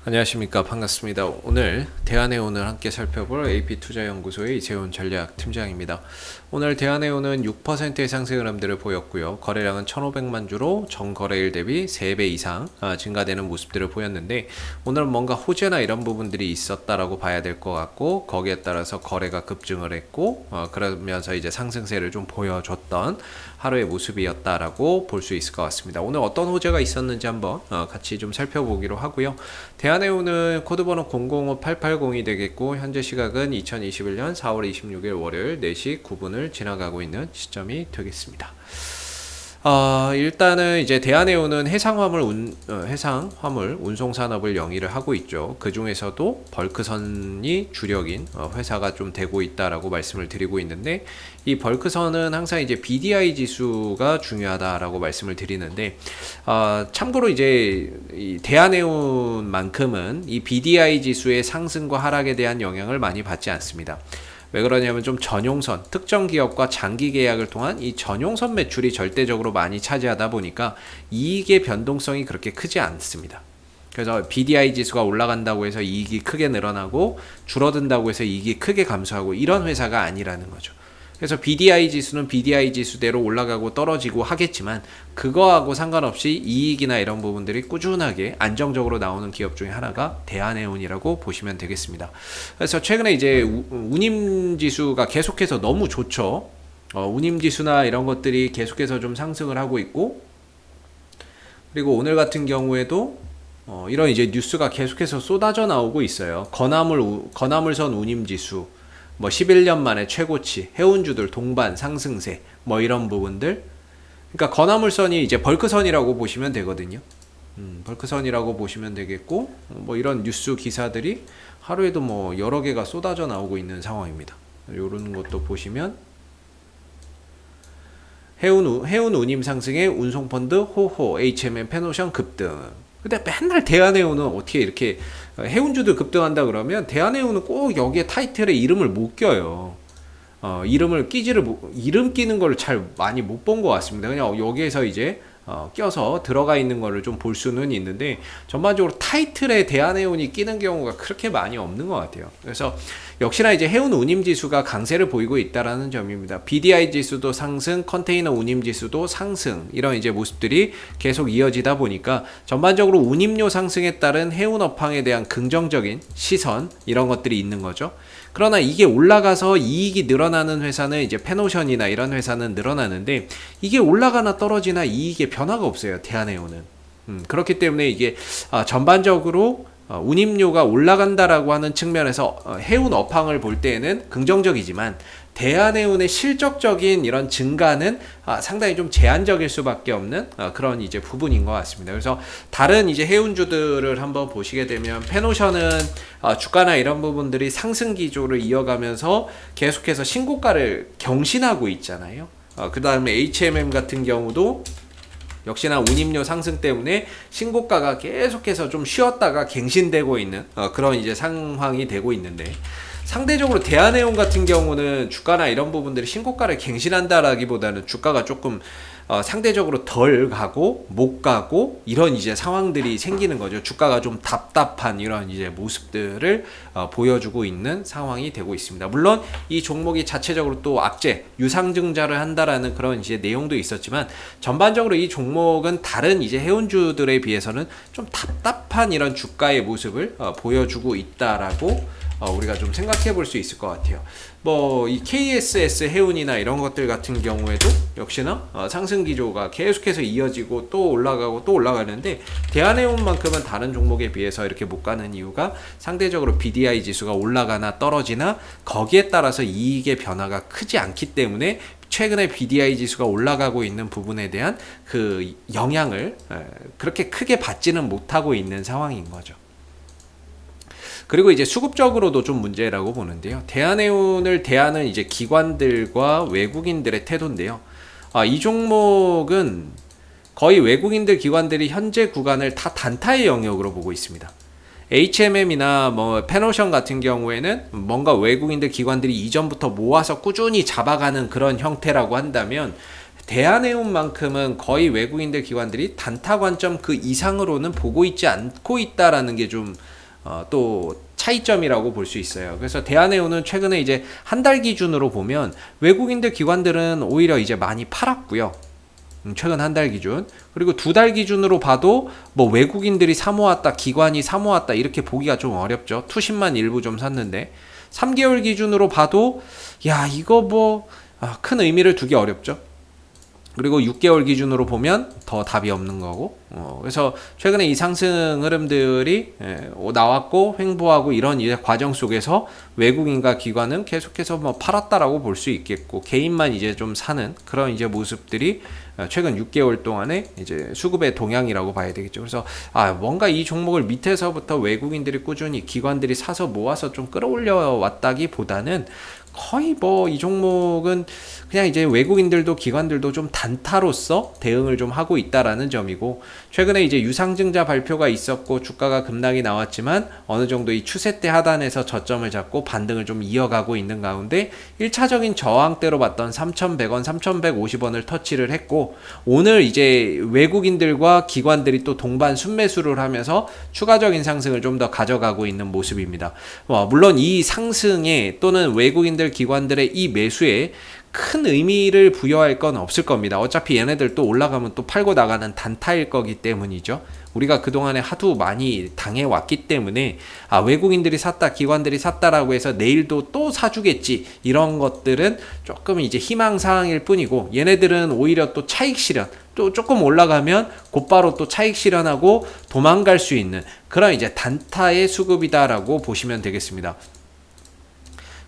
안녕하십니까. 반갑습니다. 오늘 대한해운을 함께 살펴볼 AP투자연구소의 이재훈 전략팀장입니다. 오늘 대한해운은 6%의 상승 흐름들을 보였고요. 거래량은 1,500만 주로 전거래일 대비 3배 이상 증가되는 모습들을 보였는데, 오늘은 뭔가 호재나 이런 부분들이 있었다라고 봐야 될 것 같고, 거기에 따라서 거래가 급증을 했고, 그러면서 이제 상승세를 좀 보여줬던 하루의 모습이었다라고 볼 수 있을 것 같습니다. 오늘 어떤 호재가 있었는지 한번 같이 좀 살펴보기로 하고요. 대한해운은 코드번호 005880이 되겠고, 현재 시각은 2021년 4월 26일 월요일 4시 9분을 지나가고 있는 시점이 되겠습니다. 일단은 이제 대한해운은 해상 화물 운송 산업을 영위를 하고 있죠. 그 중에서도 벌크선이 주력인 회사가 좀 되고 있다라고 말씀을 드리고 있는데, 이 벌크선은 항상 이제 BDI 지수가 중요하다라고 말씀을 드리는데, 참고로 이제 이 대한해운만큼은 이 BDI 지수의 상승과 하락에 대한 영향을 많이 받지 않습니다. 왜 그러냐면 좀 전용선, 특정 기업과 장기 계약을 통한 이 전용선 매출이 절대적으로 많이 차지하다 보니까 이익의 변동성이 그렇게 크지 않습니다. 그래서 BDI 지수가 올라간다고 해서 이익이 크게 늘어나고 줄어든다고 해서 이익이 크게 감소하고 이런 회사가 아니라는 거죠. 그래서 BDI 지수는 BDI 지수대로 올라가고 떨어지고 하겠지만, 그거하고 상관없이 이익이나 이런 부분들이 꾸준하게 안정적으로 나오는 기업 중에 하나가 대한해운이라고 보시면 되겠습니다. 그래서 최근에 이제 운임 지수가 계속해서 너무 좋죠. 운임 지수나 이런 것들이 계속해서 좀 상승을 하고 있고, 그리고 오늘 같은 경우에도 이런 이제 뉴스가 계속해서 쏟아져 나오고 있어요. 건화물선 운임 지수, 11년 만에 최고치, 해운주들 동반 상승세, 이런 부분들. 그러니까 건화물선이 이제 벌크선이라고 보시면 되거든요. 벌크선이라고 보시면 되겠고, 이런 뉴스 기사들이 하루에도 여러 개가 쏟아져 나오고 있는 상황입니다. 이런 것도 보시면 해운 운임 상승에 운송펀드 호호, HMM 페노션 급등. 근데 맨날 대한해운은 어떻게 이렇게 해운주들 급등한다 그러면 대한해운은 꼭 여기에 타이틀에 이름을 못 껴요. 이름 끼는 걸 잘 많이 못 본 것 같습니다. 그냥 여기에서 이제 껴서 들어가 있는 거를 좀 볼 수는 있는데, 전반적으로 타이틀에 대한해운이 끼는 경우가 그렇게 많이 없는 것 같아요. 그래서 역시나 이제 해운 운임 지수가 강세를 보이고 있다라는 점입니다. BDI 지수도 상승, 컨테이너 운임 지수도 상승, 이런 이제 모습들이 계속 이어지다 보니까 전반적으로 운임료 상승에 따른 해운 업황에 대한 긍정적인 시선, 이런 것들이 있는 거죠. 그러나 이게 올라가서 이익이 늘어나는 회사는 이제 페노션이나 이런 회사는 늘어나는데, 이게 올라가나 떨어지나 이익에 변화가 없어요, 대한해운은. 그렇기 때문에 이게 전반적으로 운임료가 올라간다라고 하는 측면에서 해운 업황을 볼 때에는 긍정적이지만, 대한해운의 실적적인 이런 증가는 상당히 좀 제한적일 수밖에 없는 그런 이제 부분인 것 같습니다. 그래서 다른 이제 해운주들을 한번 보시게 되면, 페노션은 주가나 이런 부분들이 상승 기조를 이어가면서 계속해서 신고가를 경신하고 있잖아요. 그 다음에 HMM 같은 경우도 역시나 운임료 상승 때문에 신고가가 계속해서 좀 쉬었다가 갱신되고 있는 그런 이제 상황이 되고 있는데, 상대적으로 대한해운 같은 경우는 주가나 이런 부분들이 신고가를 갱신한다라기보다는 주가가 조금 상대적으로 덜 가고 못 가고 이런 이제 상황들이 생기는 거죠. 주가가 좀 답답한 이런 이제 모습들을 보여주고 있는 상황이 되고 있습니다. 물론 이 종목이 자체적으로 또 악재, 유상증자를 한다라는 그런 이제 내용도 있었지만, 전반적으로 이 종목은 다른 이제 해운주들에 비해서는 좀 답답한 이런 주가의 모습을 보여주고 있다라고 우리가 좀 생각해 볼 수 있을 것 같아요. 이 KSS 해운이나 이런 것들 같은 경우에도 역시나 상승 기조가 계속해서 이어지고 또 올라가고 또 올라가는데, 대한해운만큼은 다른 종목에 비해서 이렇게 못 가는 이유가 상대적으로 BDI 지수가 올라가나 떨어지나 거기에 따라서 이익의 변화가 크지 않기 때문에, 최근에 BDI 지수가 올라가고 있는 부분에 대한 그 영향을 그렇게 크게 받지는 못하고 있는 상황인 거죠. 그리고 이제 수급적으로도 좀 문제라고 보는데요. 대한해운을 대하는 이제 기관들과 외국인들의 태도인데요. 이 종목은 거의 외국인들 기관들이 현재 구간을 다 단타의 영역으로 보고 있습니다. HMM이나 페노션 같은 경우에는 뭔가 외국인들 기관들이 이전부터 모아서 꾸준히 잡아가는 그런 형태라고 한다면, 대한해운만큼은 거의 외국인들 기관들이 단타 관점 그 이상으로는 보고 있지 않고 있다라는 게 좀 또 차이점이라고 볼 수 있어요. 그래서 대한해운은 최근에 이제 한 달 기준으로 보면 외국인들 기관들은 오히려 이제 많이 팔았고요. 최근 한 달 기준. 그리고 두 달 기준으로 봐도 뭐 외국인들이 사모았다, 기관이 사모았다 이렇게 보기가 좀 어렵죠. 투신만 일부 좀 샀는데 3개월 기준으로 봐도 야 이거 뭐 큰 의미를 두기 어렵죠. 그리고 6개월 기준으로 보면 더 답이 없는 거고. 그래서 최근에 이 상승 흐름들이 나왔고 횡보하고 이런 이제 과정 속에서 외국인과 기관은 계속해서 뭐 팔았다라고 볼 수 있겠고, 개인만 이제 좀 사는 그런 이제 모습들이 최근 6개월 동안에 이제 수급의 동향이라고 봐야 되겠죠. 그래서 뭔가 이 종목을 밑에서부터 외국인들이 꾸준히 기관들이 사서 모아서 좀 끌어올려 왔다기보다는 거의 뭐 이 종목은 그냥 이제 외국인들도 기관들도 좀 단타로서 대응을 좀 하고 있다라는 점이고, 최근에 이제 유상증자 발표가 있었고 주가가 급락이 나왔지만 어느 정도 이 추세대 하단에서 저점을 잡고 반등을 좀 이어가고 있는 가운데 1차적인 저항대로 봤던 3,100원, 3,150원을 터치를 했고, 오늘 이제 외국인들과 기관들이 또 동반 순매수를 하면서 추가적인 상승을 좀 더 가져가고 있는 모습입니다. 물론 이 상승에 또는 외국인들 기관들의 이 매수에 큰 의미를 부여할 건 없을 겁니다. 어차피 얘네들 또 올라가면 또 팔고 나가는 단타일 거기 때문이죠. 우리가 그동안에 하도 많이 당해왔기 때문에 외국인들이 샀다, 기관들이 샀다라고 해서 내일도 또 사주겠지, 이런 것들은 조금 이제 희망사항일 뿐이고, 얘네들은 오히려 또 차익 실현, 또 조금 올라가면 곧바로 또 차익 실현하고 도망갈 수 있는 그런 이제 단타의 수급이다라고 보시면 되겠습니다.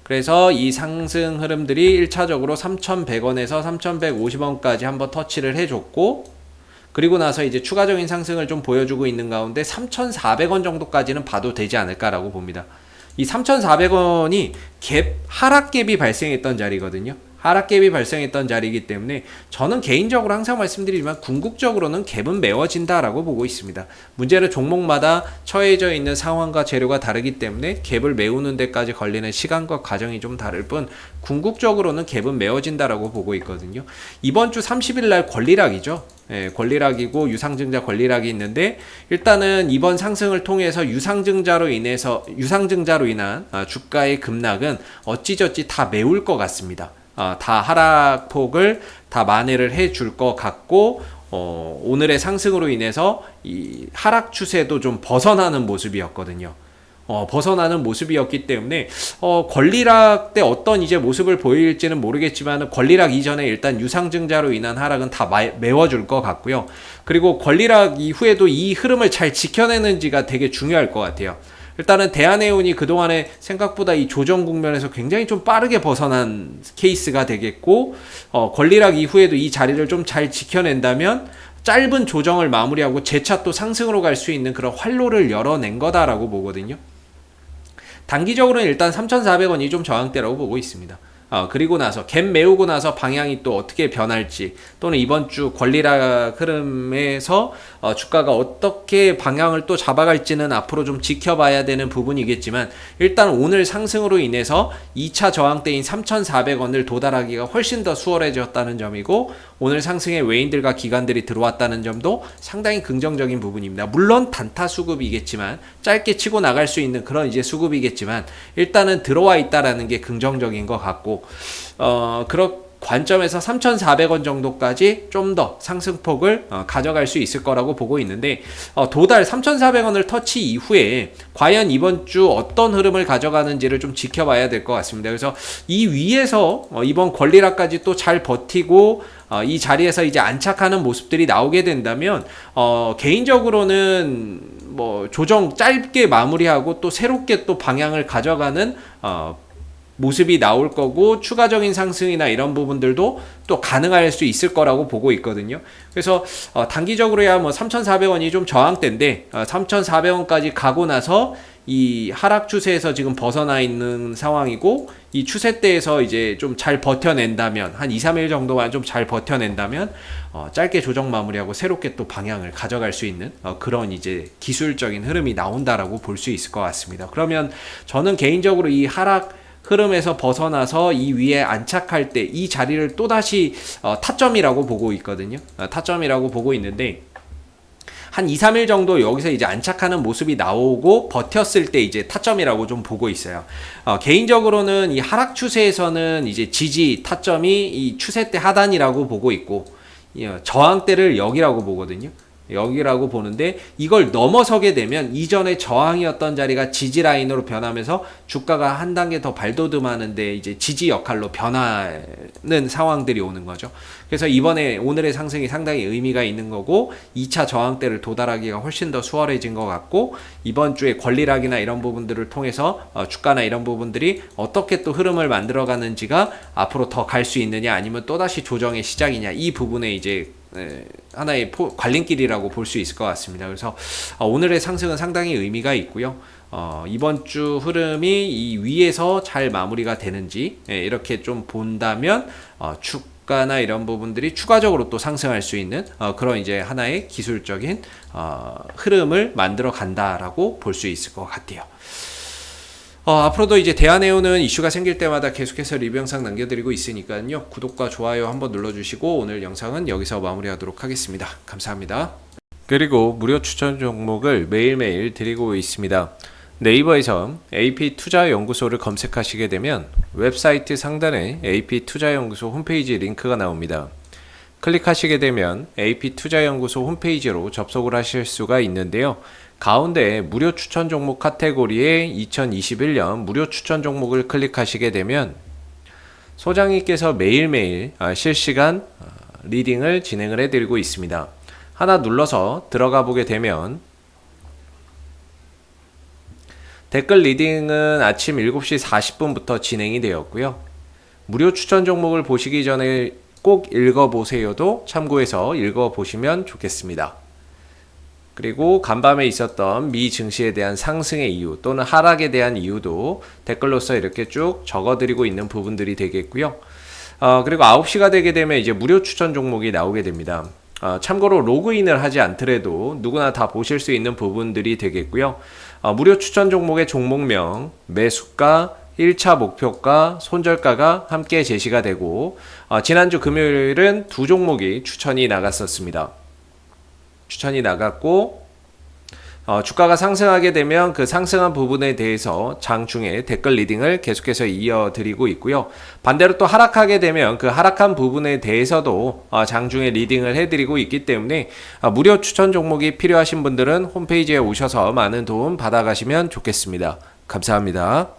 그래서 이 상승 흐름들이 1차적으로 3,100원에서 3,150원까지 한번 터치를 해줬고, 그리고 나서 이제 추가적인 상승을 좀 보여주고 있는 가운데 3,400원 정도까지는 봐도 되지 않을까라고 봅니다. 이 3,400원이 하락갭이 발생했던 자리거든요. 하락갭이 발생했던 자리이기 때문에 저는 개인적으로 항상 말씀드리지만 궁극적으로는 갭은 메워진다라고 보고 있습니다. 문제는 종목마다 처해져 있는 상황과 재료가 다르기 때문에 갭을 메우는 데까지 걸리는 시간과 과정이 좀 다를 뿐 궁극적으로는 갭은 메워진다라고 보고 있거든요. 이번 주 30일 날 권리락이죠. 권리락이고 유상증자 권리락이 있는데, 일단은 이번 상승을 통해서 유상증자로 인한 주가의 급락은 어찌저찌 다 메울 것 같습니다. 다 하락폭을 다 만회를 해줄 것 같고, 오늘의 상승으로 인해서 이 하락 추세도 좀 벗어나는 모습이었거든요. 벗어나는 모습이었기 때문에 권리락 때 어떤 이제 모습을 보일지는 모르겠지만 권리락 이전에 일단 유상증자로 인한 하락은 다 메워줄 것 같고요. 그리고 권리락 이후에도 이 흐름을 잘 지켜내는지가 되게 중요할 것 같아요. 일단은 대한해운이 그동안에 생각보다 이 조정 국면에서 굉장히 좀 빠르게 벗어난 케이스가 되겠고, 권리락 이후에도 이 자리를 좀 잘 지켜낸다면 짧은 조정을 마무리하고 재차 또 상승으로 갈 수 있는 그런 활로를 열어낸 거다라고 보거든요. 단기적으로는 일단 3,400원이 좀 저항대라고 보고 있습니다. 그리고 나서 갭 메우고 나서 방향이 또 어떻게 변할지, 또는 이번 주 권리락 흐름에서 주가가 어떻게 방향을 또 잡아갈지는 앞으로 좀 지켜봐야 되는 부분이겠지만, 일단 오늘 상승으로 인해서 2차 저항대인 3,400원을 도달하기가 훨씬 더 수월해졌다는 점이고, 오늘 상승에 외인들과 기관들이 들어왔다는 점도 상당히 긍정적인 부분입니다. 물론 단타 수급이겠지만, 짧게 치고 나갈 수 있는 그런 이제 수급이겠지만 일단은 들어와 있다라는 게 긍정적인 것 같고, 그런 관점에서 3,400원 정도까지 좀 더 상승폭을 가져갈 수 있을 거라고 보고 있는데, 도달 3,400원을 터치 이후에 과연 이번 주 어떤 흐름을 가져가는지를 좀 지켜봐야 될 것 같습니다. 그래서 이 위에서 이번 권리락까지 또 잘 버티고 이 자리에서 이제 안착하는 모습들이 나오게 된다면 개인적으로는 뭐 조정 짧게 마무리하고 또 새롭게 또 방향을 가져가는 모습이 나올 거고, 추가적인 상승이나 이런 부분들도 또 가능할 수 있을 거라고 보고 있거든요. 그래서 단기적으로야 뭐 3,400원이 좀 저항대인데 3,400원까지 가고 나서 이 하락 추세에서 지금 벗어나 있는 상황이고, 이 추세대에서 이제 좀 잘 버텨낸다면 한 2, 3일 정도만 좀 잘 버텨낸다면 짧게 조정 마무리하고 새롭게 또 방향을 가져갈 수 있는 그런 이제 기술적인 흐름이 나온다라고 볼 수 있을 것 같습니다. 그러면 저는 개인적으로 이 하락 흐름에서 벗어나서 이 위에 안착할 때 이 자리를 또다시 타점이라고 보고 있거든요. 타점이라고 보고 있는데 한 2, 3일 정도 여기서 이제 안착하는 모습이 나오고 버텼을 때 이제 타점이라고 좀 보고 있어요. 개인적으로는 이 하락 추세에서는 이제 지지 타점이 이 추세 때 하단이라고 보고 있고 저항대를 여기라고 보거든요. 여기라고 보는데 이걸 넘어서게 되면 이전에 저항이었던 자리가 지지 라인으로 변하면서 주가가 한 단계 더 발돋움하는데 이제 지지 역할로 변하는 상황들이 오는 거죠. 그래서 이번에 오늘의 상승이 상당히 의미가 있는 거고 2차 저항대를 도달하기가 훨씬 더 수월해진 것 같고 이번 주에 권리락이나 이런 부분들을 통해서 주가나 이런 부분들이 어떻게 또 흐름을 만들어가는지가 앞으로 더 갈 수 있느냐 아니면 또다시 조정의 시작이냐 이 부분에 이제 하나의 관림길이라고 볼 수 있을 것 같습니다. 그래서 오늘의 상승은 상당히 의미가 있고요. 이번 주 흐름이 이 위에서 잘 마무리가 되는지 이렇게 좀 본다면 주가나 이런 부분들이 추가적으로 또 상승할 수 있는 그런 이제 하나의 기술적인 흐름을 만들어 간다라고 볼 수 있을 것 같아요. 앞으로도 이제 대한해운은 이슈가 생길 때마다 계속해서 리뷰 영상 남겨드리고 있으니까요. 구독과 좋아요 한번 눌러주시고 오늘 영상은 여기서 마무리하도록 하겠습니다. 감사합니다. 그리고 무료 추천 종목을 매일매일 드리고 있습니다. 네이버에서 AP투자연구소를 검색하시게 되면 웹사이트 상단에 AP투자연구소 홈페이지 링크가 나옵니다. 클릭하시게 되면 AP투자연구소 홈페이지로 접속을 하실 수가 있는데요. 가운데 무료 추천 종목 카테고리에 2021년 무료 추천 종목을 클릭하시게 되면 소장님께서 매일매일 실시간 리딩을 진행을 해드리고 있습니다. 하나 눌러서 들어가 보게 되면 댓글 리딩은 아침 7시 40분부터 진행이 되었고요. 무료 추천 종목을 보시기 전에 꼭 읽어보세요도 참고해서 읽어보시면 좋겠습니다. 그리고 간밤에 있었던 미 증시에 대한 상승의 이유 또는 하락에 대한 이유도 댓글로서 이렇게 쭉 적어드리고 있는 부분들이 되겠고요. 그리고 9시가 되게 되면 이제 무료 추천 종목이 나오게 됩니다. 참고로 로그인을 하지 않더라도 누구나 다 보실 수 있는 부분들이 되겠고요. 무료 추천 종목의 종목명, 매수가, 1차 목표가, 손절가가 함께 제시가 되고 지난주 금요일은 두 종목이 추천이 나갔었습니다. 추천이 나갔고 주가가 상승하게 되면 그 상승한 부분에 대해서 장중에 댓글 리딩을 계속해서 이어드리고 있고요. 반대로 또 하락하게 되면 그 하락한 부분에 대해서도 장중에 리딩을 해드리고 있기 때문에 무료 추천 종목이 필요하신 분들은 홈페이지에 오셔서 많은 도움 받아가시면 좋겠습니다. 감사합니다.